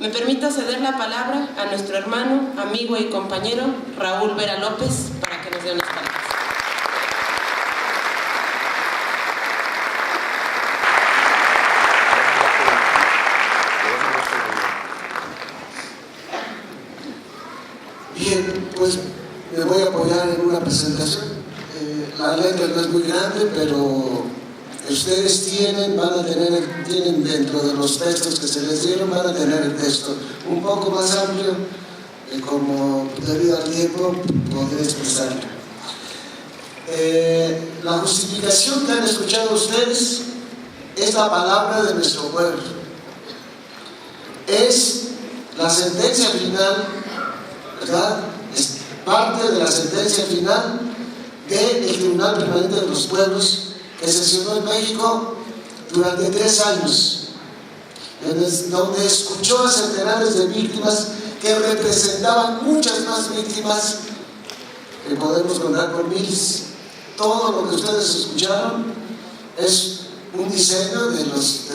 Me permito ceder la palabra a nuestro hermano, amigo y compañero Raúl Vera López para que nos dé unas palabras. Bien, pues me voy a apoyar en una presentación. La letra no es muy grande, pero ustedes tienen dentro de los textos que se les dieron, van a tener el texto un poco más amplio, como debido al tiempo podré expresarlo. La justificación que han escuchado ustedes es la palabra de nuestro pueblo. Es la sentencia final, ¿verdad? Es parte de la sentencia final del Tribunal Permanente de los Pueblos, que sesionó en México durante 3 años, donde escuchó a centenares de víctimas que representaban muchas más víctimas que podemos contar por miles. Todo lo que ustedes escucharon es un diseño de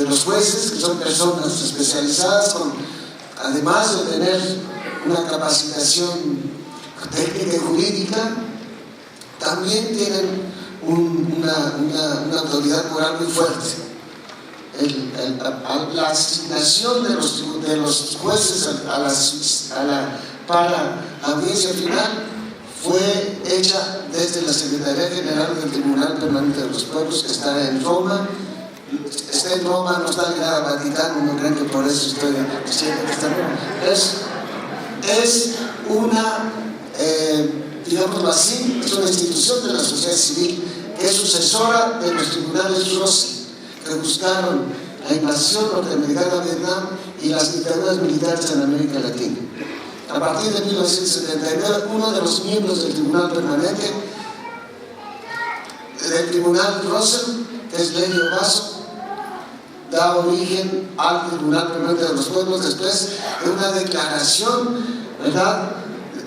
los jueces, que son personas especializadas, además de tener una capacitación técnica y jurídica, también tienen una autoridad moral muy fuerte. La asignación de los jueces para la audiencia final fue hecha desde la Secretaría General del Tribunal Permanente de los Pueblos, que está en Roma. Está en Roma, no está ligada al Vaticano, no crean que por eso estoy diciendo que está en Roma. Es una, digámoslo así, es una institución de la sociedad civil que es sucesora de los tribunales Rossi, que buscaron la invasión norteamericana a Vietnam y las dictaduras militares en América Latina. A partir de 1979, uno de los miembros del Tribunal Permanente, del Tribunal Russell, que es Lenio Basso, da origen al Tribunal Permanente de los Pueblos después de una declaración, ¿verdad?,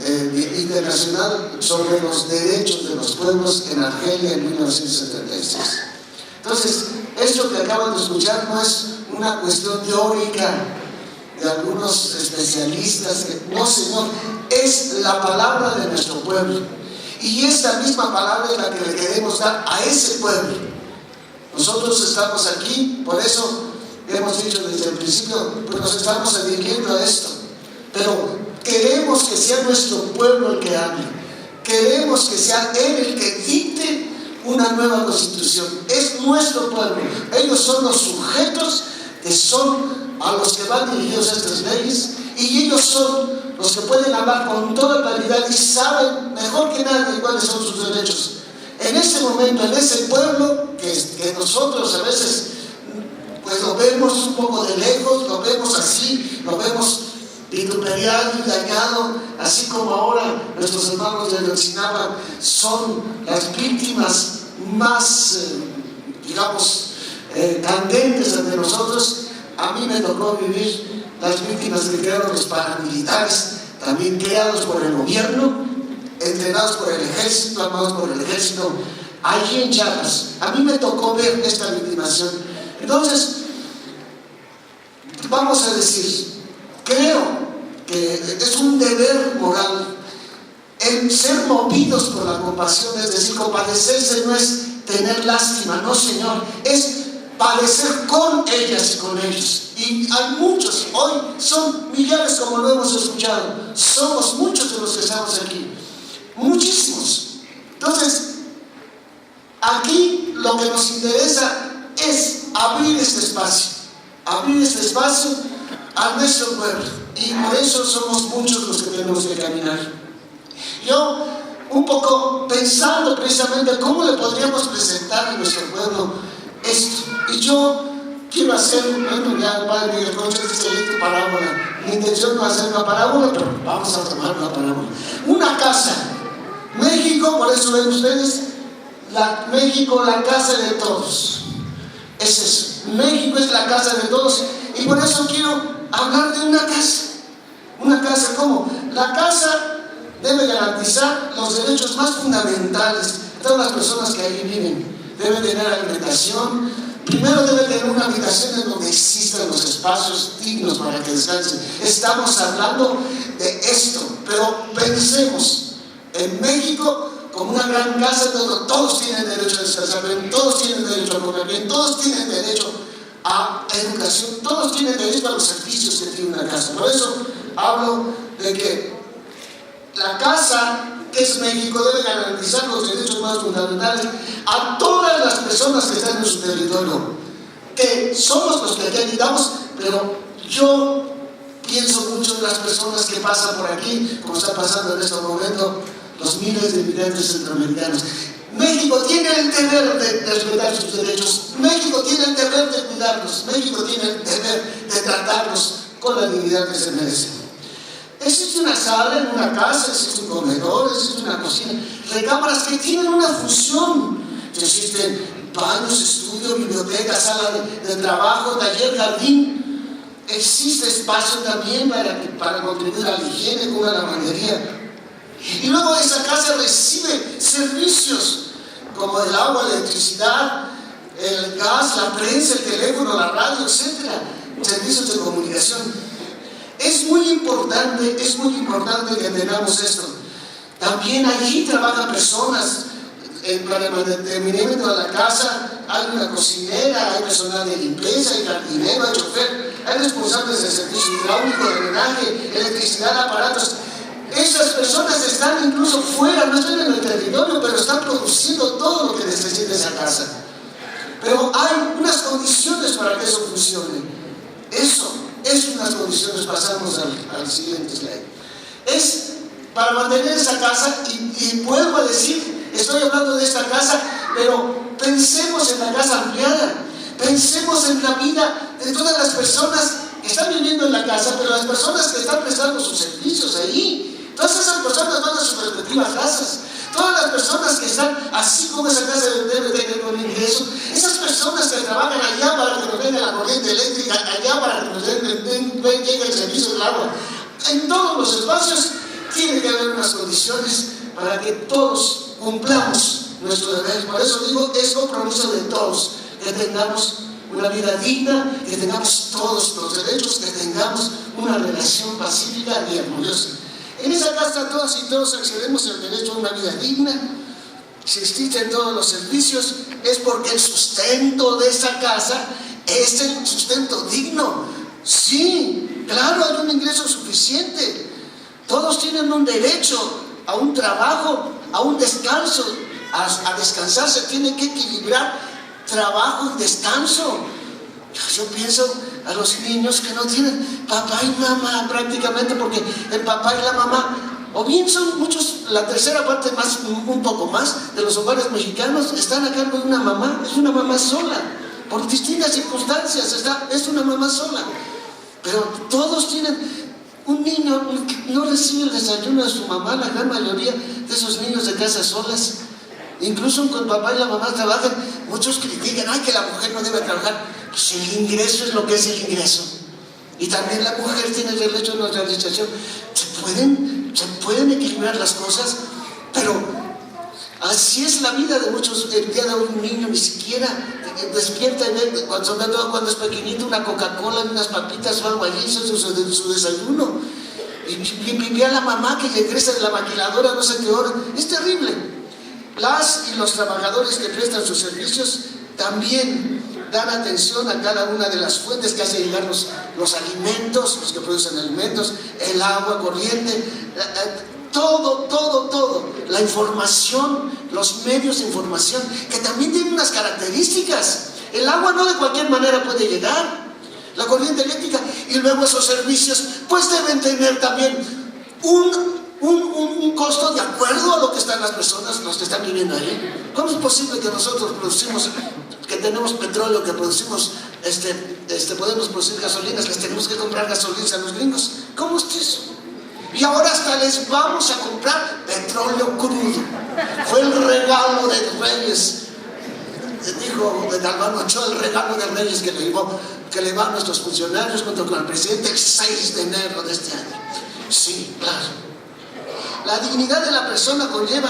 internacional sobre los derechos de los pueblos en Argelia en 1976. Entonces, esto que acaban de escuchar no es una cuestión teórica de algunos especialistas, no, señor, es la palabra de nuestro pueblo, y esta misma palabra es la que le queremos dar a ese pueblo. Nosotros estamos aquí, por eso hemos dicho desde el principio, pues nos estamos adhiriendo a esto, pero queremos que sea nuestro pueblo el que hable, queremos que sea él el que dicte una nueva constitución. Es nuestro pueblo, ellos son los sujetos que son a los que van dirigidos estas leyes, y ellos son los que pueden hablar con toda claridad y saben mejor que nadie cuáles son sus derechos. En ese momento, en ese pueblo que nosotros a veces pues lo vemos un poco de lejos, lo vemos así, lo vemos vituperiado y dañado, así como ahora nuestros hermanos de Ayotzinapa son las víctimas más, candentes ante nosotros. A mí me tocó vivir las víctimas que crearon los paramilitares, también creados por el gobierno, entrenados por el ejército, armados por el ejército, allí en Chiapas. A mí me tocó ver esta victimación. Entonces, vamos a decir, creo que es un deber moral el ser movidos por la compasión, es decir, compadecerse no es tener lástima, no, señor, es padecer con ellas y con ellos. Y hay muchos, hoy son millares como lo hemos escuchado, somos muchos de los que estamos aquí, muchísimos. Entonces, aquí lo que nos interesa es abrir este espacio a nuestro pueblo, y por eso somos muchos los que tenemos que caminar. Yo, un poco pensando precisamente cómo le podríamos presentar a nuestro pueblo esto, y yo quiero hacer, bueno, ya el padre Miguel Concha dice tu parábola. Mi intención no es hacer una parábola, pero vamos a tomar una parábola. Una casa, México, por eso ven ustedes, México, la casa de todos. Es eso, México es la casa de todos, y por eso quiero hablar de una casa. Una casa, ¿cómo? La casa debe garantizar los derechos más fundamentales de todas las personas que ahí viven. Deben tener alimentación, primero debe tener una habitación en donde existan los espacios dignos para que descansen. Estamos hablando de esto, pero pensemos en México como una gran casa donde todos tienen derecho a descansar bien, todos tienen derecho a comer bien, todos tienen derecho a educación, todos tienen derecho a los servicios que tiene una casa. Por eso hablo de que la casa, que es México, debe garantizar los derechos más fundamentales a todas las personas que están en su territorio, que somos los que aquí habitamos, pero yo pienso mucho en las personas que pasan por aquí, como está pasando en este momento, los miles de migrantes centroamericanos. México tiene el deber de respetar sus derechos, México tiene el deber de cuidarlos, México tiene el deber de tratarlos con la dignidad que se merecen. Existe una sala en una casa, existe un comedor, existe una cocina, recámaras que tienen una función. Existen baños, estudio, biblioteca, sala de trabajo, taller, jardín. Existe espacio también para contribuir a la higiene, como a la lavandería. Y luego esa casa recibe servicios como el agua, la electricidad, el gas, la prensa, el teléfono, la radio, etc. Servicios de comunicación. Es muy importante que entendamos esto. También allí trabajan personas para el mantenimiento de la casa. Hay una cocinera, hay personal de limpieza, hay jardinero, hay chofer, hay responsables del servicio hidráulico, de drenaje, electricidad, aparatos. Esas personas están incluso fuera, no están en el territorio, pero están produciendo todo lo que necesita esa casa. Pero hay unas condiciones para que eso funcione. Eso es unas condiciones. Pasamos al siguiente slide. Es para mantener esa casa, y vuelvo a decir, estoy hablando de esta casa, pero pensemos en la casa ampliada, pensemos en la vida de todas las personas que están viviendo en la casa, pero las personas que están prestando sus servicios ahí. Todas esas personas van a sus respectivas casas. Todas las personas que están, así como esa casa debe tener un ingreso, esas personas que trabajan allá para que nos venga la corriente eléctrica, allá para que nos llegue el servicio del agua, en todos los espacios tiene que haber unas condiciones para que todos cumplamos nuestro deber. Por eso digo, es compromiso de todos, que tengamos una vida digna, que tengamos todos los derechos, que tengamos una relación pacífica y armoniosa. En esa casa todas y todos accedemos al derecho a una vida digna. Si existen todos los servicios, es porque el sustento de esa casa es el sustento digno. Sí, claro, hay un ingreso suficiente. Todos tienen un derecho a un trabajo, a un descanso. A descansar se tiene que equilibrar trabajo y descanso. Yo pienso a los niños que no tienen papá y mamá prácticamente, porque el papá y la mamá, o bien son muchos, la tercera parte más, un poco más, de los hogares mexicanos están a cargo de una mamá, es una mamá sola, por distintas circunstancias, es una mamá sola. Pero todos tienen, un niño no recibe el desayuno de su mamá, la gran mayoría de esos niños de casas solas. Incluso cuando el papá y la mamá trabajan, muchos critican, ay, que la mujer no debe trabajar. Pues el ingreso es lo que es el ingreso. Y también la mujer tiene el derecho a una realización. Se pueden equilibrar las cosas, pero así es la vida de muchos. El día de hoy un niño ni siquiera despierta y ve, sobre todo cuando es pequeñito, una Coca-Cola, unas papitas o algo allí, eso es su desayuno. Y ve a la mamá que regresa de la maquiladora no sé qué hora. Es terrible. Las y los trabajadores que prestan sus servicios también dan atención a cada una de las fuentes que hacen llegar los alimentos, los que producen alimentos, el agua corriente, todo, la información, los medios de información, que también tienen unas características. El agua no de cualquier manera puede llegar, la corriente eléctrica, y luego esos servicios pues deben tener también un costo de acuerdo a lo que están las personas, los que están viviendo ahí. ¿Cómo es posible que nosotros producimos, que tenemos petróleo, que producimos, podemos producir gasolinas, les tenemos que comprar gasolinas a los gringos? ¿Cómo es eso? Y ahora hasta les vamos a comprar petróleo crudo. Fue el regalo de Reyes, dijo de Albano Ochoa, el regalo de Reyes que le va a nuestros funcionarios junto con el presidente el 6 de enero de este año. Sí, claro. La dignidad de la persona conlleva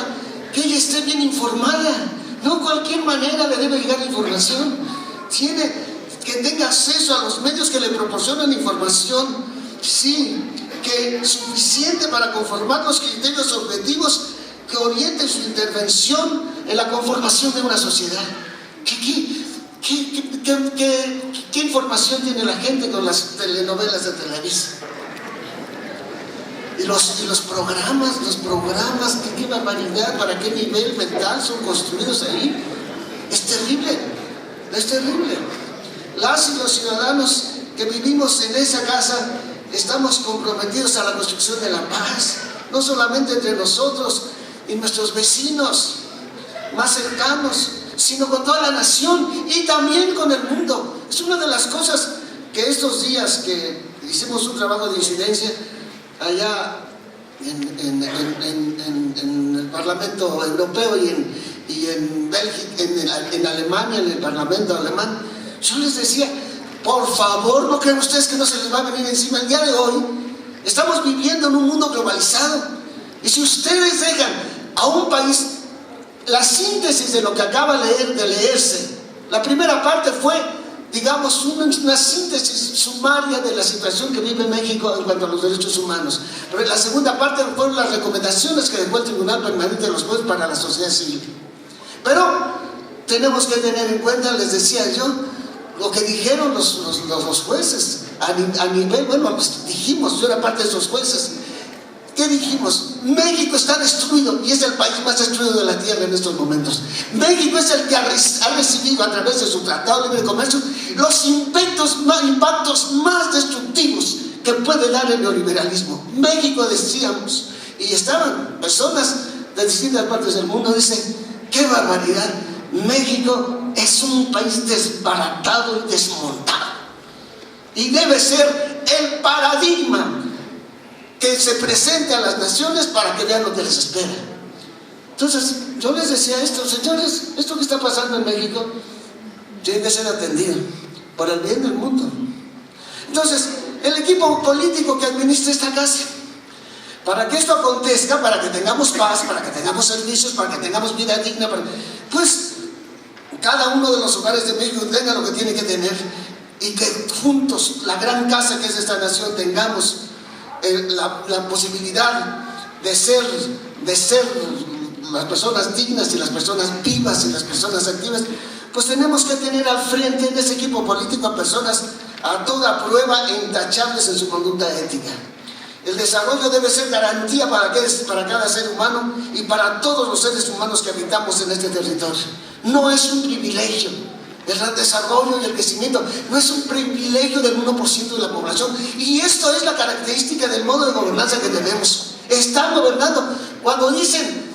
que ella esté bien informada. No de cualquier manera le debe llegar la información. que tenga acceso a los medios que le proporcionan información, sí, que es suficiente para conformar los criterios objetivos que orienten su intervención en la conformación de una sociedad. ¿Qué información tiene la gente con las telenovelas de Televisa? Y los programas, qué barbaridad, para qué nivel mental son construidos ahí. Es terrible. Las y los ciudadanos que vivimos en esa casa estamos comprometidos a la construcción de la paz, no solamente entre nosotros y nuestros vecinos más cercanos, sino con toda la nación y también con el mundo. Es una de las cosas que estos días que hicimos un trabajo de incidencia allá en el Parlamento Europeo y en Bélgica, en Alemania, en el Parlamento alemán, yo les decía, por favor, ¿no creen ustedes que no se les va a venir encima? El día de hoy estamos viviendo en un mundo globalizado, y si ustedes dejan a un país, la síntesis de lo que acaba de leerse, la primera parte fue, digamos, una síntesis sumaria de la situación que vive México en cuanto a los derechos humanos, pero la segunda parte fueron las recomendaciones que dejó el Tribunal Permanente de los Pueblos para la sociedad civil. Pero tenemos que tener en cuenta, les decía yo, lo que dijeron los jueces a nivel, bueno, pues dijimos, yo era parte de esos jueces. ¿Qué dijimos? México está destruido y es el país más destruido de la tierra en estos momentos. México es el que ha recibido a través de su Tratado de Libre Comercio los impactos más destructivos que puede dar el neoliberalismo. México, decíamos, y estaban personas de distintas partes del mundo, dicen, ¡qué barbaridad! México es un país desbaratado y desmontado. Y debe ser el paradigma que se presente a las naciones para que vean lo que les espera. Entonces, yo les decía esto, señores, esto que está pasando en México tiene que ser atendido por el bien del mundo. Entonces, el equipo político que administra esta casa, para que esto acontezca, para que tengamos paz, para que tengamos servicios, para que tengamos vida digna, pues cada uno de los hogares de México tenga lo que tiene que tener, y que juntos, la gran casa que es esta nación, tengamos la posibilidad de ser las personas dignas y las personas vivas y las personas activas. Pues tenemos que tener al frente en ese equipo político a personas a toda prueba e intachables en su conducta ética. El desarrollo debe ser garantía para cada ser humano y para todos los seres humanos que habitamos en este territorio. No es un privilegio. El desarrollo y el crecimiento no es un privilegio del 1% de la población, y esto es la característica del modo de gobernanza que tenemos. Están gobernando. Cuando decían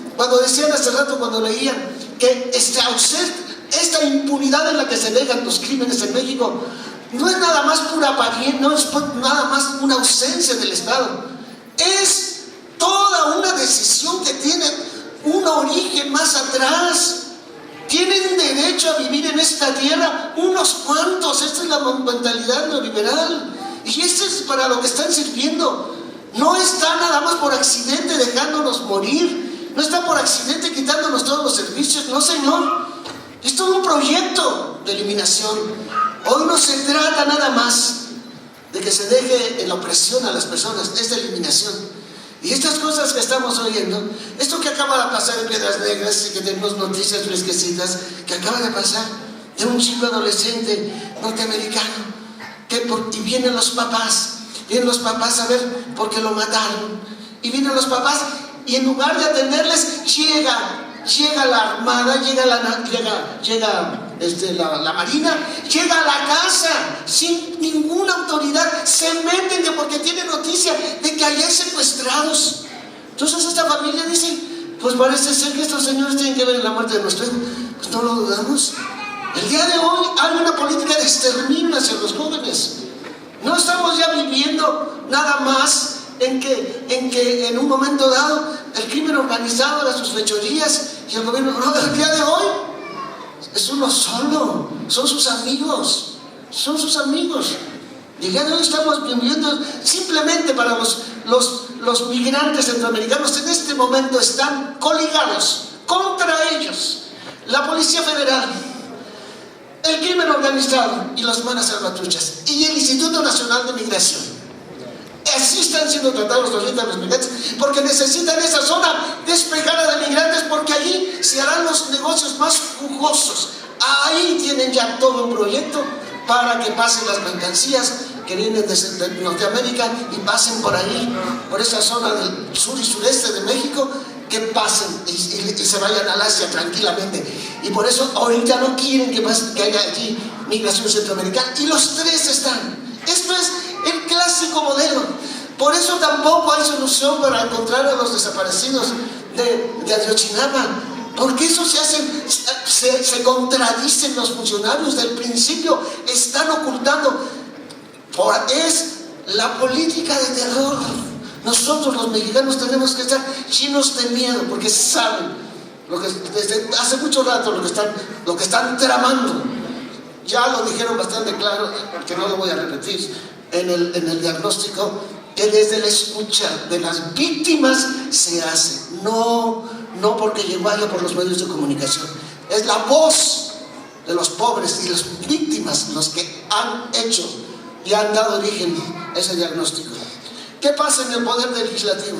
hace rato, cuando leían que esta impunidad en la que se negan los crímenes en México no es nada más pura apariencia, no es nada más una ausencia del Estado, es toda una decisión que tiene un origen más atrás. Tienen derecho a vivir en esta tierra unos cuantos. Esta es la mentalidad neoliberal, y esto es para lo que están sirviendo. No está nada más por accidente dejándonos morir, no está por accidente quitándonos todos los servicios, no señor, es todo un proyecto de eliminación. Hoy no se trata nada más de que se deje en la opresión a las personas, es de eliminación. Y estas cosas que estamos oyendo, esto que acaba de pasar en Piedras Negras, y que tenemos noticias fresquecitas, que acaba de pasar de un chico adolescente norteamericano, y vienen los papás a ver por qué lo mataron, y vienen los papás, y en lugar de atenderles, llega la armada, llega la marina, llega a la casa sin ninguna autoridad, se meten porque tiene noticia de que hay secuestrados. Entonces esta familia dice, pues parece ser que estos señores tienen que ver en la muerte de nuestro hijo. Pues no lo dudamos. El día de hoy hay una política de exterminio hacia los jóvenes. No estamos ya viviendo nada más en que en un momento dado el crimen organizado era sus fechorías y el gobierno. No, el día de hoy es uno solo, son sus amigos. Y el día de hoy estamos viviendo simplemente para los migrantes centroamericanos. En este momento están coligados contra ellos la Policía Federal, el crimen organizado y las maras salvatruchas y el Instituto Nacional de Migración. Así están siendo tratados los migrantes, porque necesitan esa zona despejada de migrantes, porque allí se harán los negocios más jugosos. Ahí tienen ya todo un proyecto para que pasen las mercancías que vienen desde Norteamérica y pasen por ahí, por esa zona del sur y sureste de México, que pasen y se vayan al Asia tranquilamente. Y por eso ahorita no quieren que haya allí migración centroamericana. Y los tres están. Esto es el clásico modelo. Por eso tampoco hay solución para encontrar a los desaparecidos de Ayotzinapa. Porque eso se contradicen los funcionarios del principio, están ocultando. Es la política de terror. Nosotros los mexicanos tenemos que estar llenos de miedo, porque saben desde hace mucho rato lo que están tramando. Ya lo dijeron bastante claro, porque no lo voy a repetir en el diagnóstico, que desde la escucha de las víctimas se hace, no porque llegó allá por los medios de comunicación. Es la voz de los pobres y las víctimas los que han hecho y han dado origen a ese diagnóstico. ¿Qué pasa en el poder legislativo?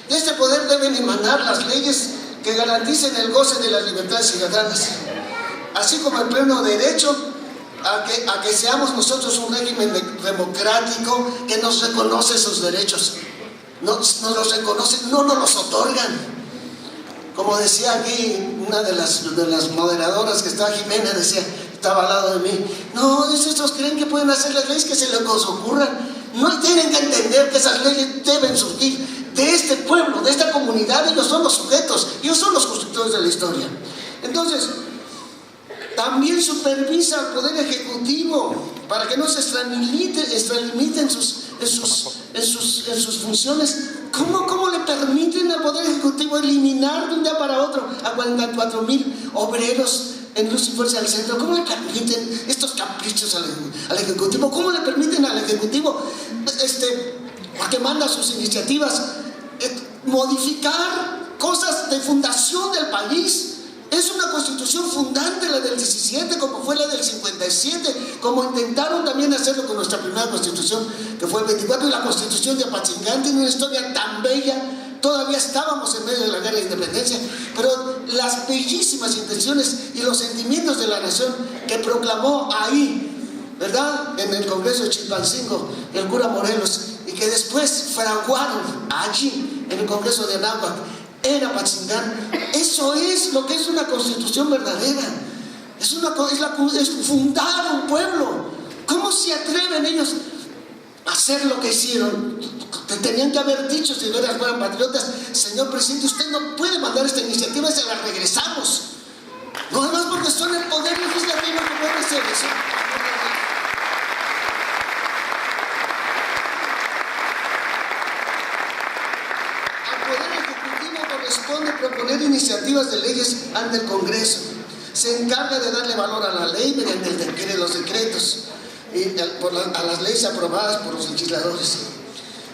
De este poder deben emanar las leyes que garanticen el goce de las libertades ciudadanas, así como el pleno derecho a que seamos nosotros un régimen democrático que nos reconoce esos derechos. Nos los reconoce, no nos los otorgan. Como decía aquí una de las moderadoras que estaba, Jimena, estaba al lado de mí, no, estos creen que pueden hacer las leyes que se les ocurran. No tienen que entender que esas leyes deben surgir de este pueblo, de esta comunidad. Ellos son los sujetos, ellos son los constructores de la historia. Entonces, también supervisa al Poder Ejecutivo para que no se extralimiten en sus funciones. ¿Cómo le permiten al Poder Ejecutivo eliminar de un día para otro a 44,000 obreros en Luz y Fuerza del Centro? ¿Cómo le permiten estos caprichos al Ejecutivo? ¿Cómo le permiten al Ejecutivo, porque manda sus iniciativas, modificar cosas de fundación del país? Es una constitución fundante, la del 17, como fue la del 57, como intentaron también hacerlo con nuestra primera constitución, que fue el 24, y la constitución de Apatzingán tiene una historia tan bella. Todavía estábamos en medio de la guerra de independencia, pero las bellísimas intenciones y los sentimientos de la nación que proclamó ahí, ¿verdad?, en el Congreso de Chilpancingo, el cura Morelos, y que después fraguaron allí en el Congreso de Anáhuac, en Apatzingán. Eso es lo que es una constitución verdadera. Es fundar un pueblo. ¿Cómo se atreven ellos a hacer lo que hicieron? Tenían que haber dicho, si fueran patriotas, señor presidente, usted no puede mandar esta iniciativa y se la regresamos. No, además porque son el poder legislativo que puede hacer eso. Corresponde proponer iniciativas de leyes ante el Congreso. Se encarga de darle valor a la ley mediante los decretos y a las leyes aprobadas por los legisladores,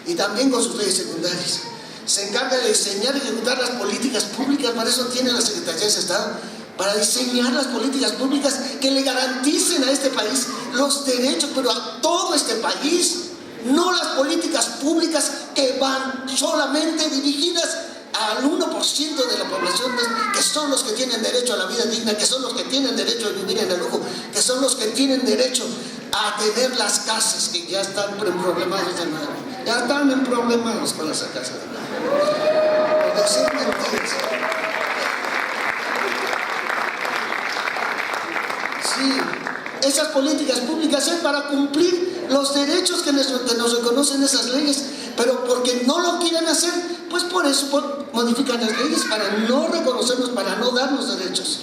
y también con sus leyes secundarias. Se encarga de diseñar y ejecutar las políticas públicas. Para eso tiene la Secretaría de Estado, para diseñar las políticas públicas que le garanticen a este país los derechos, pero a todo este país, no las políticas públicas que van solamente dirigidas al 1% de la población, que son los que tienen derecho a la vida digna, que son los que tienen derecho a vivir en el lujo, que son los que tienen derecho a tener las casas, que ya están problemados de nuevo. Ya están en problemas con esa casa de nuevo. Por decir mentiras. Sí, esas políticas públicas es para cumplir los derechos que nos reconocen esas leyes, pero porque no lo quieren hacer, pues por eso modifican las leyes, para no reconocernos, para no darnos derechos.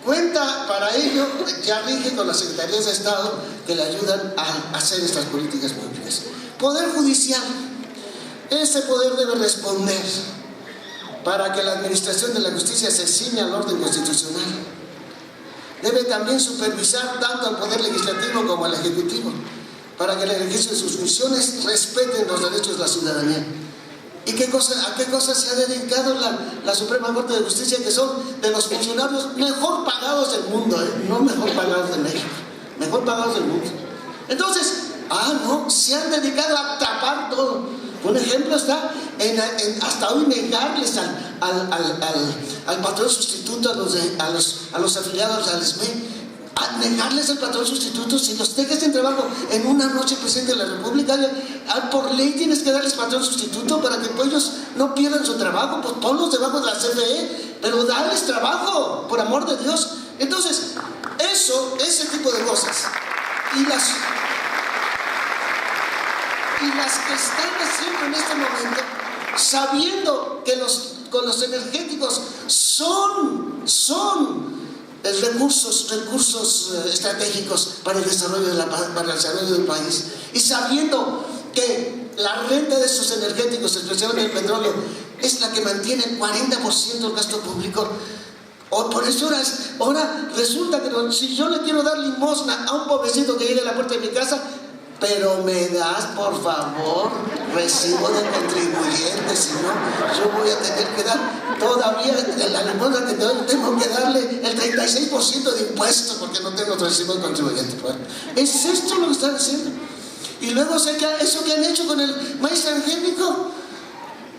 Cuenta para ello, ya rige con las Secretarías de Estado que le ayudan a hacer estas políticas públicas. Poder Judicial, ese poder debe responder para que la administración de la justicia se ciña al orden constitucional. Debe también supervisar tanto al Poder Legislativo como al Ejecutivo, para que el ejercicio de sus funciones respeten los derechos de la ciudadanía. ¿Y a qué cosa se ha dedicado la Suprema Corte de Justicia? Que son de los funcionarios mejor pagados del mundo, no mejor pagados de México, mejor pagados del mundo. Entonces, no, se han dedicado a tapar todo. Un ejemplo está hasta hoy negarles al patrón sustituto, a los afiliados al SME, a negarles el patrón sustituto. Si los dejas en trabajo en una noche, presidente de la República, por ley tienes que darles patrón sustituto para que ellos no pierdan su trabajo. Pues ponlos debajo de la CFE, pero dales trabajo, por amor de Dios. Entonces, ese tipo de cosas y las que están haciendo en este momento, sabiendo que con los energéticos son recursos estratégicos para el desarrollo del país, y sabiendo que la renta de esos energéticos, especialmente el petróleo, es la que mantiene el 40% del gasto público. Por eso ahora resulta que si yo le quiero dar limosna a un pobrecito que llegue a la puerta de mi casa, pero me das, por favor, recibo de contribuyente, si no, yo voy a tener que dar todavía la limosna que te doy, tengo que darle el 36% de impuestos porque no tengo recibo de contribuyente. ¿Es esto lo que están haciendo? Y luego eso que han hecho con el maíz transgénico,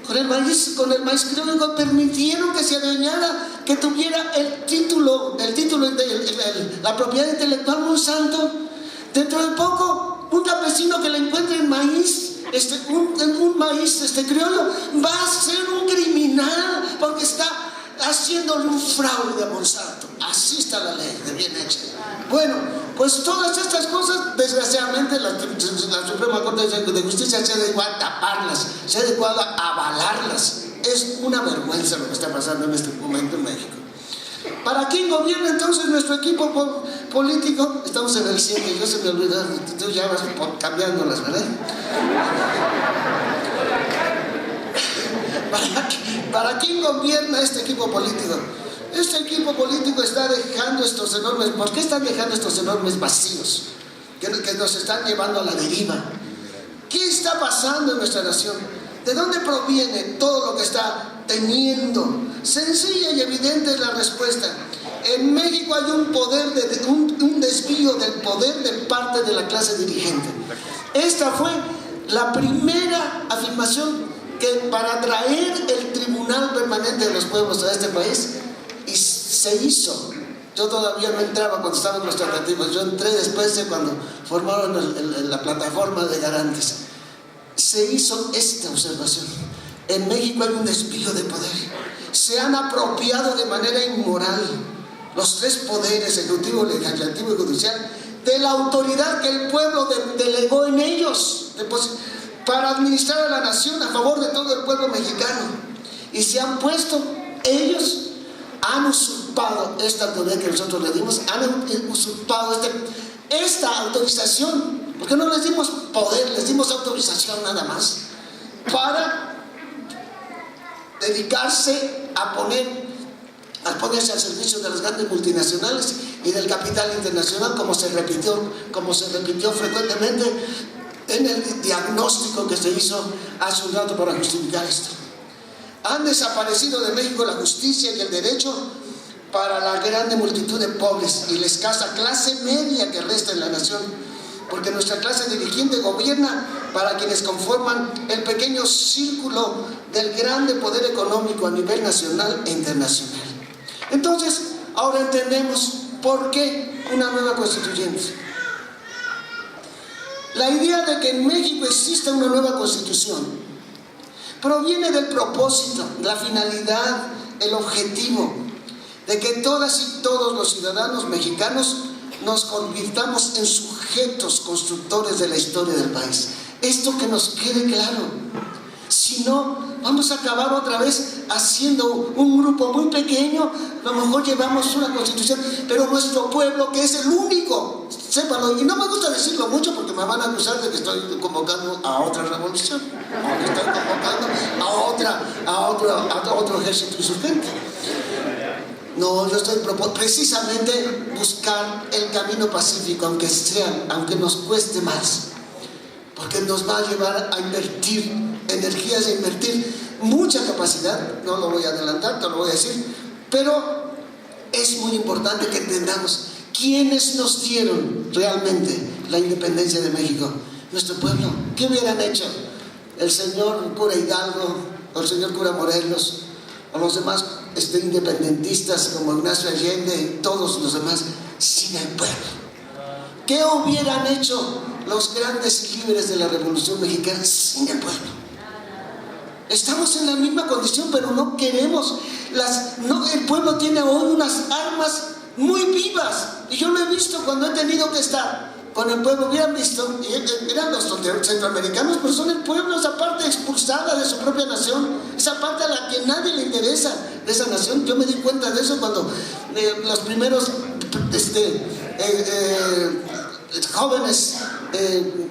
con el maíz criollo, permitieron que se adueñara, que tuviera el título, la propiedad intelectual Monsanto. Dentro de poco, un campesino que le encuentre en maíz, un maíz criollo, va a ser un criminal porque está haciéndole un fraude a Monsanto. Así está la ley, de bien hecha. Bueno, pues todas estas cosas, desgraciadamente, la Suprema Corte de Justicia se ha adecuado a taparlas, se ha adecuado a avalarlas. Es una vergüenza lo que está pasando en este momento en México. ¿Para quién gobierna entonces nuestro equipo político? Estamos en el 100, yo se me olvidó, tú ya vas cambiándolas, ¿verdad? ¿Para quién gobierna este equipo político? Este equipo político está dejando ¿por qué están dejando estos enormes vacíos que nos están llevando a la deriva? ¿Qué está pasando en nuestra nación? ¿De dónde proviene todo lo que está teniendo? Sencilla y evidente es la respuesta. En México hay un desvío del poder de parte de la clase dirigente. Esta fue la primera afirmación que para traer el Tribunal Permanente de los Pueblos a este país, y se hizo. Yo todavía no entraba cuando estaban los tratativos, yo entré después de cuando formaron la plataforma de garantes. Se hizo esta observación. En México hay un desvío de poder. Se han apropiado de manera inmoral los tres poderes, ejecutivo, legislativo y judicial, de la autoridad que el pueblo delegó en ellos para administrar a la nación a favor de todo el pueblo mexicano. Y se han puesto, ellos han usurpado esta autoridad que nosotros le dimos, han usurpado esta autorización. Porque no les dimos poder, les dimos autorización nada más, para dedicarse a ponerse al servicio de las grandes multinacionales y del capital internacional, como se repitió frecuentemente en el diagnóstico que se hizo hace un rato para justificar esto. Han desaparecido de México la justicia y el derecho para la grande multitud de pobres y la escasa clase media que resta en la nación, porque nuestra clase dirigente gobierna para quienes conforman el pequeño círculo del grande poder económico a nivel nacional e internacional. Entonces, ahora entendemos por qué una nueva constituyente. La idea de que en México exista una nueva constitución proviene del propósito, la finalidad, el objetivo de que todas y todos los ciudadanos mexicanos nos convirtamos en sujetos constructores de la historia del país. Esto que nos quede claro. Si no, vamos a acabar otra vez haciendo un grupo muy pequeño. A lo mejor llevamos una constitución, pero nuestro pueblo, que es el único, sépanlo, y no me gusta decirlo mucho porque me van a acusar de que estoy convocando a otra revolución, o que estoy convocando a otro ejército insurgente. No, yo estoy precisamente buscar el camino pacífico, aunque nos cueste más, porque que nos va a llevar a invertir energías, a invertir mucha capacidad. No lo voy a adelantar, te lo voy a decir, pero es muy importante que entendamos quiénes nos dieron realmente la independencia de México. Nuestro pueblo. ¿Qué hubieran hecho el señor cura Hidalgo o el señor cura Morelos o los demás independentistas como Ignacio Allende y todos los demás sin el pueblo? ¿Qué hubieran hecho los grandes líderes de la Revolución Mexicana sin el pueblo? Estamos en la misma condición, pero no queremos el pueblo tiene hoy unas armas muy vivas, y yo lo he visto cuando he tenido que estar con el pueblo. Hubieran visto, eran los centroamericanos, pero son el pueblo, esa parte expulsada de su propia nación, esa parte a la que nadie le interesa de esa nación. Yo me di cuenta de eso cuando los primeros jóvenes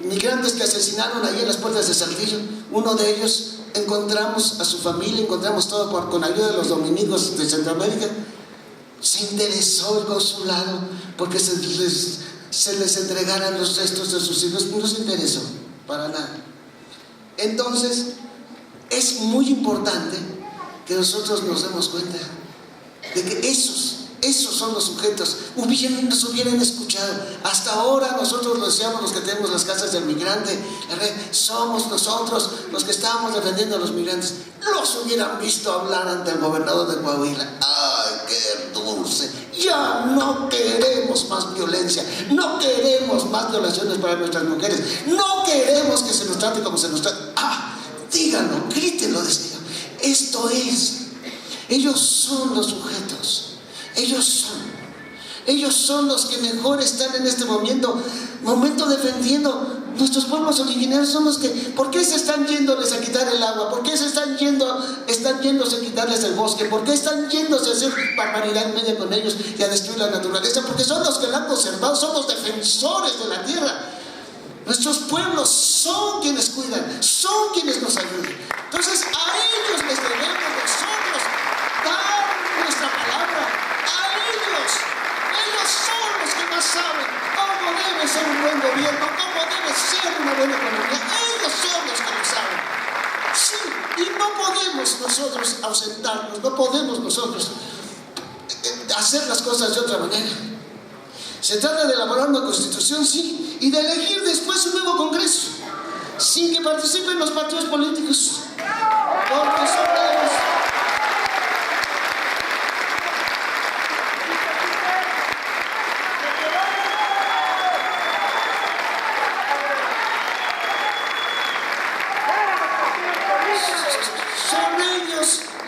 migrantes que asesinaron ahí en las puertas de Saltillo, uno de ellos, encontramos a su familia, encontramos todo con ayuda de los dominicos de Centroamérica. Se interesó el consulado porque se les entregaran los restos de sus hijos. No se interesó para nada. Entonces es muy importante que nosotros nos demos cuenta de que esos son los sujetos. Nos hubieran escuchado. Hasta ahora nosotros lo decíamos, los que tenemos las casas del migrante, somos nosotros los que estábamos defendiendo a los migrantes. Los hubieran visto hablar ante el gobernador de Coahuila. ¡Ay, qué dulce! Ya no queremos más violencia, no queremos más violaciones para nuestras mujeres, no queremos que se nos trate como se nos trata. Díganlo, grítenlo, decían. Esto es. Ellos son los sujetos. Ellos son los que mejor están en este momento defendiendo. Nuestros pueblos originarios son los que, ¿por qué se están yéndoles a quitar el agua? ¿Por qué se están yéndose a quitarles el bosque? ¿Por qué están yéndose a hacer barbaridad media con ellos y a destruir la naturaleza? Porque son los que la han conservado, son los defensores de la tierra. Nuestros pueblos son quienes cuidan, son quienes nos ayudan. Entonces a ellos les debemos nosotros dar nuestra palabra. Ellos son los que más saben cómo debe ser un buen gobierno, cómo debe ser una buena economía. Ellos son los que lo saben. Sí, y no podemos nosotros ausentarnos, no podemos nosotros hacer las cosas de otra manera. Se trata de elaborar una constitución, sí, y de elegir después un nuevo Congreso, sin que participen los partidos políticos, porque son ellos.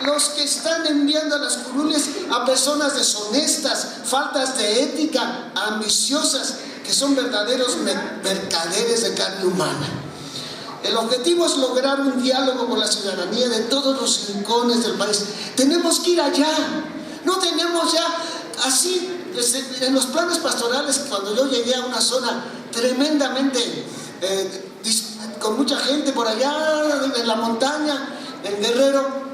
Los que están enviando a las curules a personas deshonestas, faltas de ética, ambiciosas, que son verdaderos mercaderes de carne humana. El objetivo es lograr un diálogo con la ciudadanía de todos los rincones del país. Tenemos que ir allá. No tenemos ya así, en los planes pastorales, cuando yo llegué a una zona tremendamente con mucha gente por allá en la montaña, en Guerrero,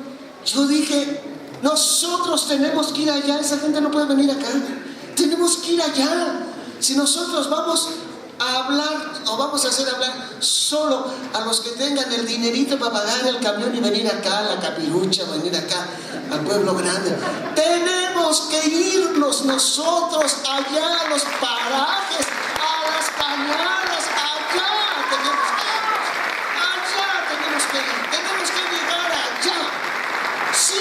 yo dije, nosotros tenemos que ir allá, esa gente no puede venir acá, tenemos que ir allá. Si nosotros vamos a hablar o vamos a hacer hablar solo a los que tengan el dinerito para pagar el camión y venir acá a la Capirucha, venir acá al pueblo grande, tenemos que irnos nosotros allá a los parajes, a las cañadas, allá tenemos que llegar allá. Sí,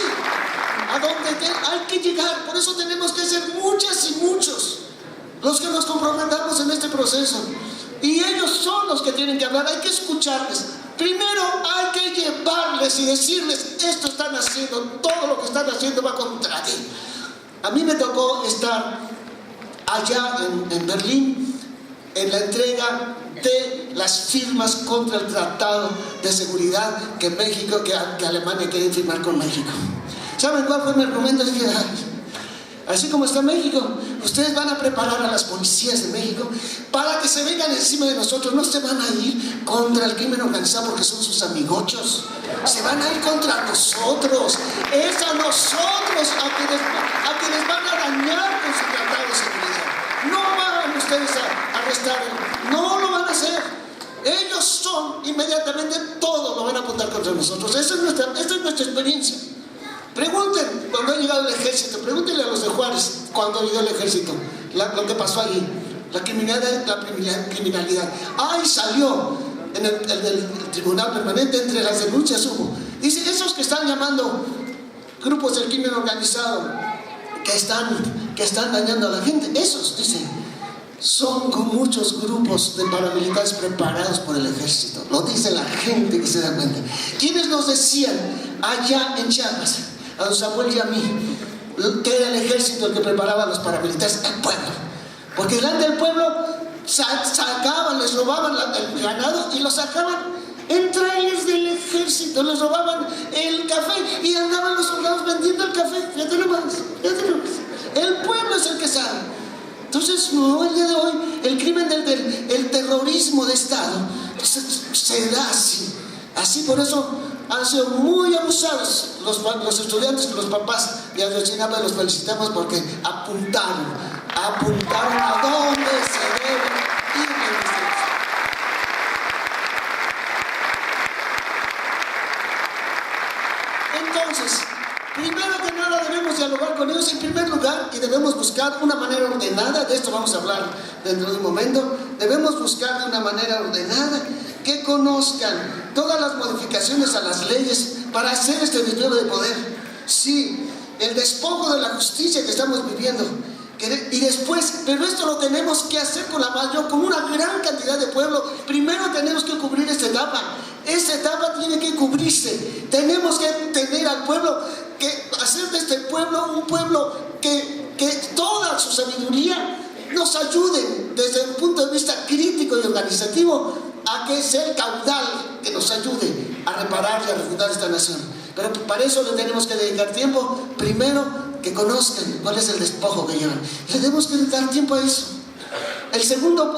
a donde hay que llegar. Por eso tenemos que ser muchas y muchos los que nos comprometamos en este proceso. Y ellos son los que tienen que hablar. Hay que escucharles. Primero hay que llevarles y decirles: esto están haciendo, todo lo que están haciendo va contra ti. A mí me tocó estar allá en Berlín en la entrega de las firmas contra el Tratado de Seguridad que Alemania quiere firmar con México. ¿Saben cuál fue mi argumento? Dije, así como está México, ustedes van a preparar a las policías de México para que se vengan encima de nosotros. No se van a ir contra el crimen organizado porque son sus amigochos. Se van a ir contra nosotros. Es a nosotros a quienes van a dañar con su Tratado de Seguridad. No van ustedes a arrestar, no lo van a hacer. Ellos son, inmediatamente todo lo van a apuntar contra nosotros. Esta es nuestra experiencia. Pregunten cuando ha llegado el ejército, pregúntenle a los de Juárez cuando llegó el ejército, lo que pasó allí, la criminalidad. ¡Ay, salió! En el tribunal permanente, entre las denuncias hubo. Dice, esos que están llamando grupos del crimen organizado, que están dañando a la gente, esos, dice, son con muchos grupos de paramilitares preparados por el ejército. Lo dice la gente que se da cuenta. ¿Quiénes nos decían allá en Chiapas, a don Samuel y a mí, que era el ejército el que preparaba a los paramilitares? El pueblo. Porque delante del pueblo sacaban, les robaban el ganado y lo sacaban en trailers del ejército, les robaban el café y andaban los soldados vendiendo el café. Fíjate nomás. El pueblo es el que sabe. Entonces, no, el día de hoy, el crimen el terrorismo de Estado se da así. Así, por eso han sido muy abusados los estudiantes, los papás de Ayotzinapa. Los felicitamos porque apuntaron a dónde se debe ir la investigación. Entonces, primero que nada debemos dialogar con ellos en primer lugar y debemos buscar una manera ordenada, de esto vamos a hablar dentro de un momento. Debemos buscar de una manera ordenada que conozcan todas las modificaciones a las leyes para hacer este despliegue de poder. Sí, el despojo de la justicia que estamos viviendo. Y después, pero esto lo tenemos que hacer con una gran cantidad de pueblo. Primero tenemos que cubrir esta etapa. Esta etapa tiene que cubrirse. Tenemos que tener al pueblo, que hacer de este pueblo un pueblo que toda su sabiduría nos ayude desde un punto de vista crítico y organizativo a que sea el caudal que nos ayude a reparar y a refundar esta nación. Pero para eso le tenemos que dedicar tiempo. Primero, que conozcan cuál es el despojo que llevan. Le tenemos que dedicar tiempo a eso. La segunda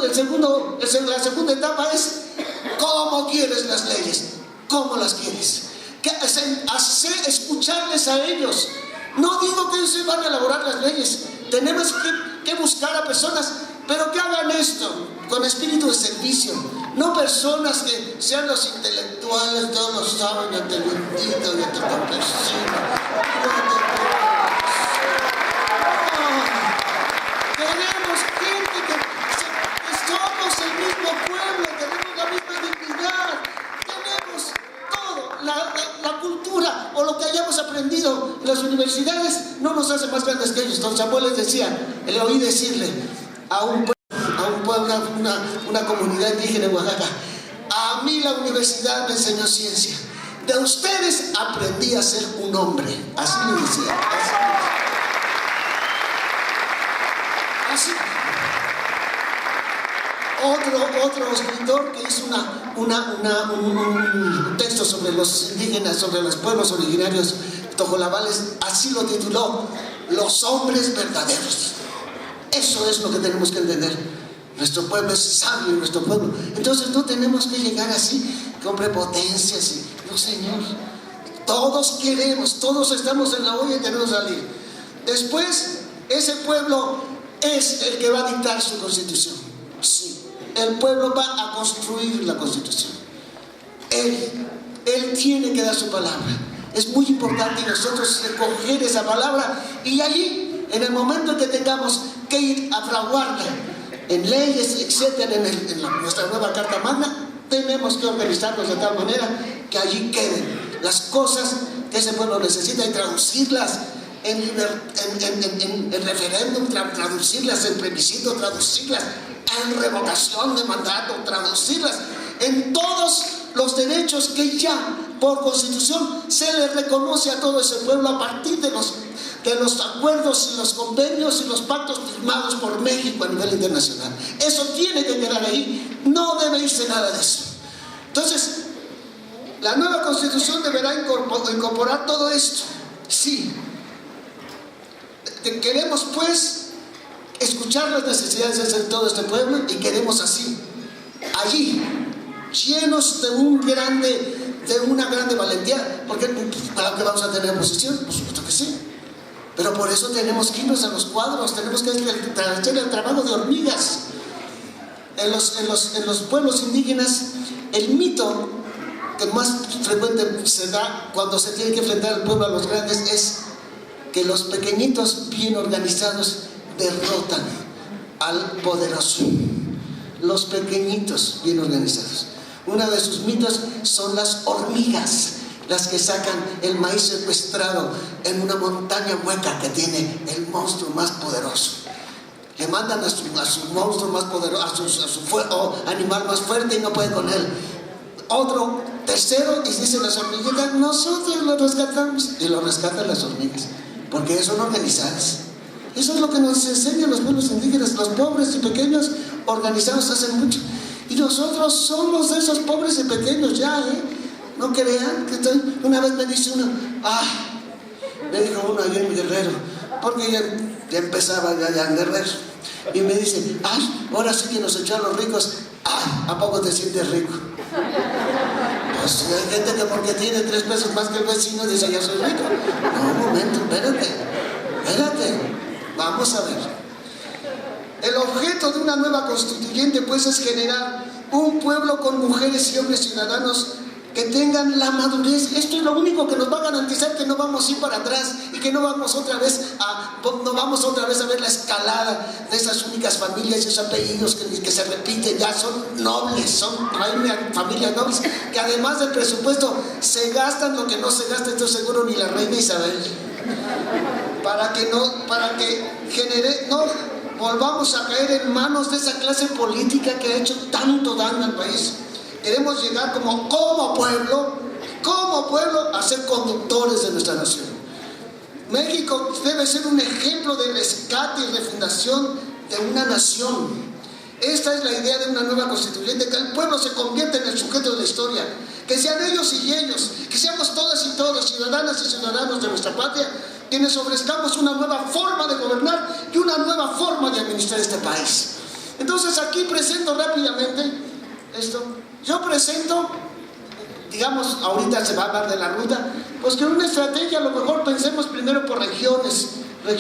etapa es cómo quieres las leyes, cómo las quieres. Escucharles a ellos. No digo que ellos van a elaborar las leyes. Tenemos que buscar a personas, pero que hagan esto con espíritu de servicio. No personas que sean los intelectuales, todos lo saben, ante el bendito y ante el campesino. Queremos gente que somos el mismo pueblo, tenemos la misma dignidad, tenemos todo. La cultura o lo que hayamos aprendido en las universidades no nos hace más grandes que ellos. Don Samuel les decía, le oí decirle a un pueblo, una comunidad indígena en Oaxaca: a mí la universidad me enseñó ciencia, de ustedes aprendí a ser un hombre. Así me decía. Así. Otro escritor que hizo un texto sobre los indígenas, sobre los pueblos originarios tojolabales, así lo tituló: Los hombres verdaderos. Eso es lo que tenemos que entender. Nuestro pueblo es sabio, nuestro pueblo. Entonces no tenemos que llegar así con prepotencias. No, señor. Todos queremos, todos estamos en la olla y queremos salir. Después, ese pueblo es el que va a dictar su constitución. Sí, el pueblo va a construir la constitución. Él tiene que dar su palabra. Es muy importante nosotros recoger esa palabra y allí, en el momento en que tengamos que ir a fraguarla en leyes, etcétera, en nuestra nueva Carta Magna, tenemos que organizarnos de tal manera que allí queden las cosas que ese pueblo necesita y traducirlas en referéndum, traducirlas en plebiscito, traducirlas en revocación de mandato, traducirlas en todos los derechos que ya por constitución se le reconoce a todo ese pueblo a partir de los acuerdos y los convenios y los pactos firmados por México a nivel internacional. Eso tiene que quedar ahí, no debe irse nada de eso. Entonces, la nueva constitución deberá incorporar todo esto. Sí. Queremos pues escuchar las necesidades de todo este pueblo y queremos así, allí, llenos de una grande valentía, porque para que vamos a tener oposición, por supuesto que sí. Pero por eso tenemos que irnos a los cuadros, tenemos que hacer el trabajo de hormigas. en los pueblos indígenas, el mito que más frecuente se da cuando se tiene que enfrentar al pueblo a los grandes es que los pequeñitos bien organizados derrotan al poderoso. Los pequeñitos bien organizados. Uno de sus mitos son las hormigas, las que sacan el maíz secuestrado en una montaña hueca que tiene el monstruo más poderoso. Le mandan a su monstruo más poderoso, a su animal más fuerte, y no puede con él. Otro, tercero, y dicen las hormiguitas, nosotros lo rescatamos. Y lo rescatan las hormigas, porque son organizadas. Eso es lo que nos enseñan los pueblos indígenas. Los pobres y pequeños organizados hacen mucho. Y nosotros somos de esos pobres y pequeños ya, no crean que estoy. Una vez me dice uno, me dijo uno allá en Guerrero, porque ya empezaba ya en Guerrero, y me dice, ahora sí que nos echó a los ricos. ¿A poco te sientes rico? Pues hay gente que porque tiene 3 pesos más que el vecino dice, ya soy rico. No, un momento, espérate, vamos a ver. El objeto de una nueva constituyente pues es generar un pueblo con mujeres y hombres ciudadanos que tengan la madurez. Esto es lo único que nos va a garantizar que no vamos a ir para atrás y que no vamos otra vez a ver la escalada de esas únicas familias y esos apellidos que se repiten. Ya son nobles, hay familias nobles que además del presupuesto se gastan lo que no se gasta, estoy seguro, ni la reina Isabel, para que no volvamos a caer en manos de esa clase política que ha hecho tanto daño al país. Queremos llegar como pueblo a ser conductores de nuestra nación. México debe ser un ejemplo de rescate y refundación de una nación. Esta es la idea de una nueva constituyente, que el pueblo se convierta en el sujeto de la historia, que sean ellos y ellos, que seamos todas y todos, ciudadanas y ciudadanos de nuestra patria, quienes ofrezcamos una nueva forma de gobernar y una nueva forma de administrar este país. Entonces aquí presento rápidamente esto. Yo presento, digamos, ahorita se va a hablar de la ruta, pues que una estrategia, a lo mejor pensemos primero por regiones de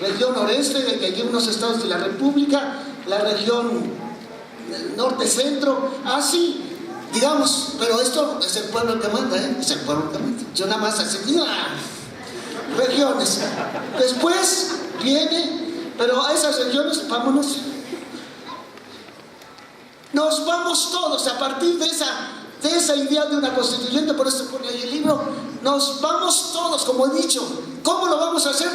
región noreste, de que hay unos estados de la República, la región norte-centro, así, digamos, pero esto es el pueblo el que manda, es el pueblo el que manda. Yo nada más así, regiones. Después viene, pero a esas regiones, vámonos. Nos vamos todos a partir de esa idea de una constituyente, por eso pone ahí el libro, nos vamos todos, como he dicho. ¿Cómo lo vamos a hacer?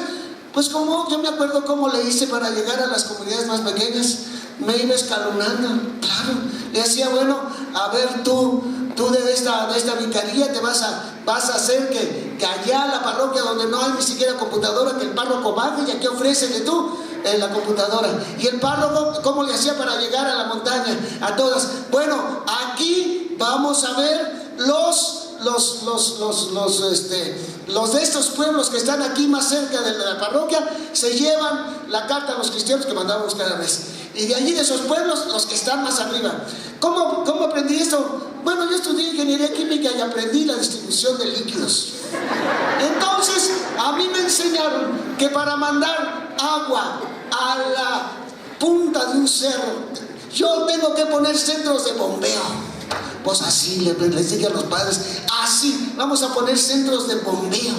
Pues como yo me acuerdo cómo le hice para llegar a las comunidades más pequeñas. Me iba escalonando, claro. Le decía, bueno, a ver, tú de esta vicaría te vas a hacer que allá la parroquia donde no hay ni siquiera computadora, que el párroco vaya y aquí ofrécele tú la computadora. Y el párroco, ¿cómo le hacía para llegar a la montaña? A todas. Bueno, aquí vamos a ver los de estos pueblos que están aquí más cerca de la parroquia, se llevan la carta a los cristianos que mandábamos cada mes. Y de allí, de esos pueblos, los que están más arriba. ¿Cómo aprendí esto? Bueno, yo estudié ingeniería química y aprendí la distribución de líquidos. Entonces, a mí me enseñaron que para mandar agua a la punta de un cerro, yo tengo que poner centros de bombeo. Pues así les dije a los padres, así vamos a poner centros de bombeo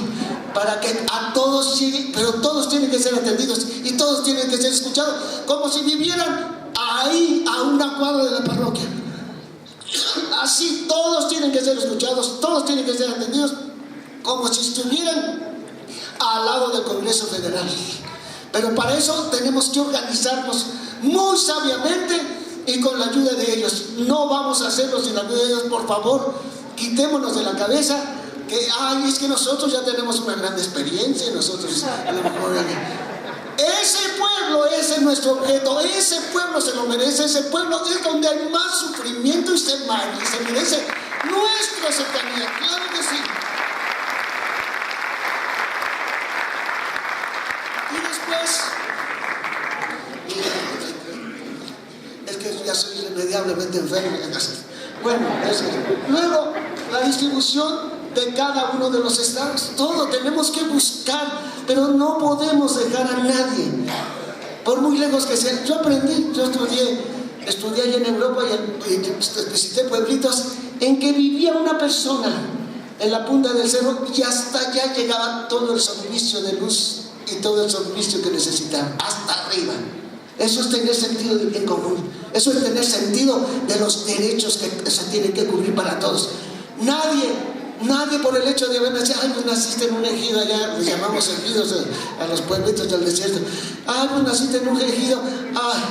para que a todos lleguen, pero todos tienen que ser atendidos y todos tienen que ser escuchados, como si vivieran ahí a una cuadra de la parroquia. Así todos tienen que ser escuchados, todos tienen que ser atendidos, como si estuvieran al lado del Congreso Federal. Pero para eso tenemos que organizarnos muy sabiamente y con la ayuda de ellos. No vamos a hacerlo sin la ayuda de ellos, por favor. Quitémonos de la cabeza que, es que nosotros ya tenemos una gran experiencia, nosotros a lo mejor... Ese pueblo, ese es nuestro objeto, ese pueblo se lo merece, ese pueblo es donde hay más sufrimiento y se merece nuestra cercanía, claro que sí. Y después, es que ya soy irremediablemente enfermo. Bueno, eso. Luego, la distribución de cada uno de los estados. Todo tenemos que buscar, pero no podemos dejar a nadie, por muy lejos que sea. Yo estudié estudié allá en Europa y visité pueblitos en que vivía una persona en la punta del cerro y hasta allá llegaba todo el servicio de luz y todo el servicio que necesitaban, hasta arriba. Eso es tener sentido del bien común. Eso es tener sentido de los derechos que se tienen que cubrir para todos. Nadie por el hecho de haber nacido, ay, pues naciste en un ejido allá, les llamamos ejidos a los pueblitos del desierto. Ay, pues naciste en un ejido, ay,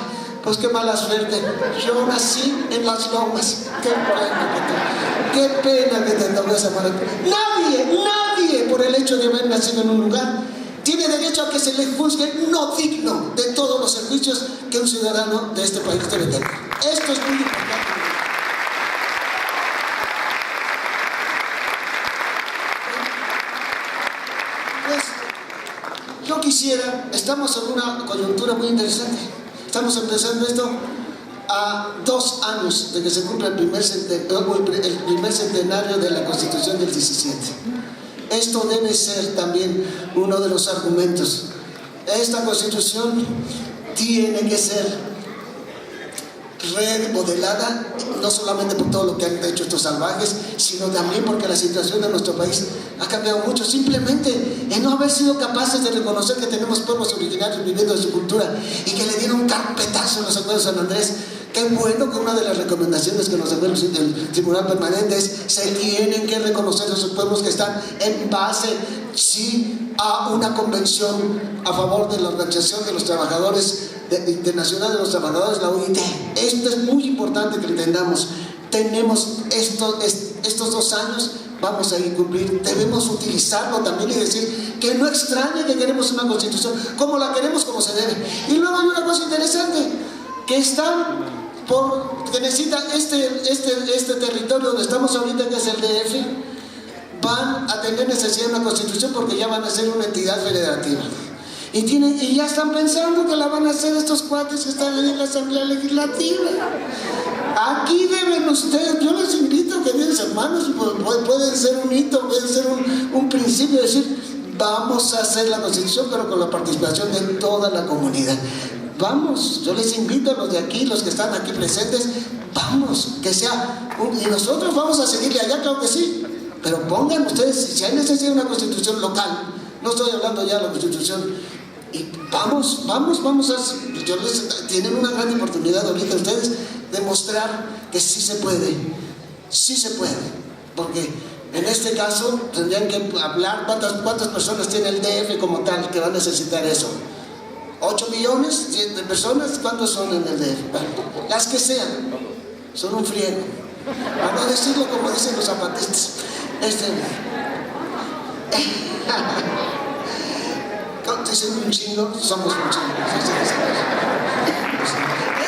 pues qué mala suerte. Yo nací en las lomas. Qué pena que te tocó esa mala. Nadie por el hecho de haber nacido en un lugar tiene derecho a que se le juzgue no digno de todos los servicios que un ciudadano de este país debe tener. Esto es muy importante. Pues, yo quisiera, estamos en una coyuntura muy interesante. Estamos empezando esto a 2 años de que se cumpla el primer centenario de la Constitución del 17. Esto debe ser también uno de los argumentos. Esta Constitución tiene que ser remodelada, no solamente por todo lo que han hecho estos salvajes, sino también porque la situación de nuestro país ha cambiado mucho. Simplemente en no haber sido capaces de reconocer que tenemos pueblos originarios viviendo de su cultura y que le dieron un carpetazo en los acuerdos de San Andrés. Qué bueno que una de las recomendaciones que nos dejó el Tribunal Permanente es: se tienen que reconocer esos pueblos que están en base, sí, a una convención a favor de la Organización de los Trabajadores Internacional de los Trabajadores, la OIT. Esto es muy importante que lo entendamos. Tenemos estos 2 años, vamos a cumplir. Debemos utilizarlo también y decir que no extrañe que queremos una constitución como la queremos, como se debe. Y luego hay una cosa interesante, que que necesita este territorio donde estamos ahorita, que es el DF, van a tener necesidad de una constitución porque ya van a ser una entidad federativa. Y ya están pensando que la van a hacer estos cuates que están en la Asamblea Legislativa. Aquí deben ustedes, yo les invito a que mis hermanos, pueden ser un hito, pueden ser un principio, de decir, vamos a hacer la constitución, pero con la participación de toda la comunidad. Vamos, yo les invito a los de aquí, los que están aquí presentes, vamos, que sea, y nosotros vamos a seguirle allá, claro que sí, pero pongan ustedes, si hay necesidad de una constitución local, no estoy hablando ya de la constitución, y vamos a, tienen una gran oportunidad ahorita ustedes de mostrar que sí se puede, porque en este caso tendrían que hablar cuántas personas tiene el DF como tal que va a necesitar eso. 8 millones de personas, ¿cuántos son en el DF? Bueno, las que sean, son un friego. Para no decirlo como dicen los zapatistas. Dicen un chingo, somos un chingo.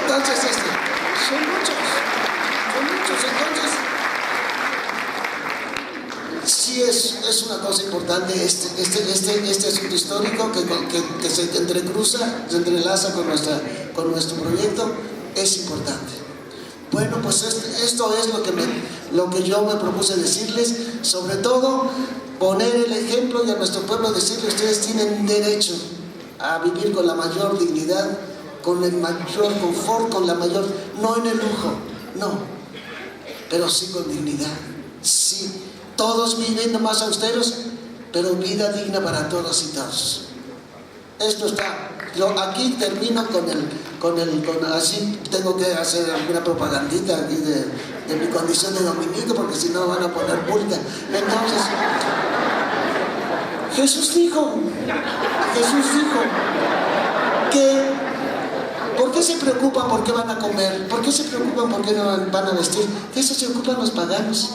Entonces, son muchos. Entonces, sí es una cosa importante este asunto histórico que se entrecruza, se entrelaza con nuestro proyecto, es importante. Bueno, pues esto es lo que yo me propuse decirles, sobre todo poner el ejemplo y a nuestro pueblo decirle: ustedes tienen derecho a vivir con la mayor dignidad, con el mayor confort, no en el lujo, no, pero sí con dignidad, sí. Todos viviendo más austeros, pero vida digna para todos y todos. Esto está. Yo aquí termino así tengo que hacer alguna propagandita aquí de mi condición de dominico, porque si no van a poner multa. Entonces, Jesús dijo que ¿por qué se preocupan por qué van a comer? ¿Por qué se preocupan por qué no van a vestir? De eso se ocupan los paganos.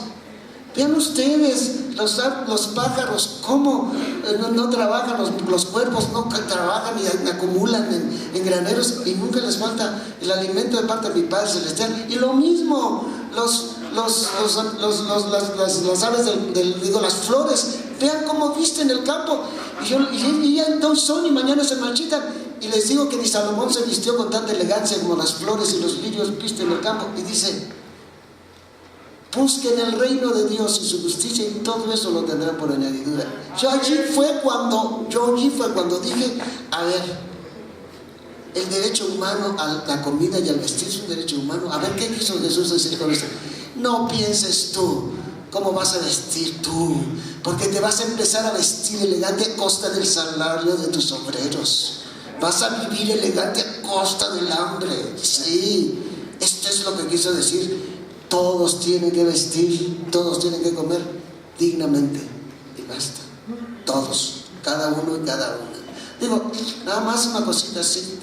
Vean ustedes los pájaros cómo no trabajan, los cuervos no trabajan y acumulan en graneros y nunca les falta el alimento de parte de mi Padre Celestial. Y lo mismo las aves las flores, vean cómo visten el campo y ya entonces son y mañana se marchitan. Y les digo que ni Salomón se vistió con tanta elegancia como las flores y los lirios visten el campo. Y dice: busquen el reino de Dios y su justicia, y todo eso lo tendrán por añadidura. Yo allí fue cuando dije: a ver, El derecho humano a la comida y al vestir es un derecho humano. A ver, ¿qué quiso Jesús decir con esto? No pienses tú cómo vas a vestir tú, porque te vas a empezar a vestir elegante a costa del salario de tus obreros. Vas a vivir elegante a costa del hambre. Sí, esto es lo que quiso decir. Todos tienen que vestir, todos tienen que comer dignamente. Y basta. Todos, cada uno y cada una. Digo, nada más una cosita así.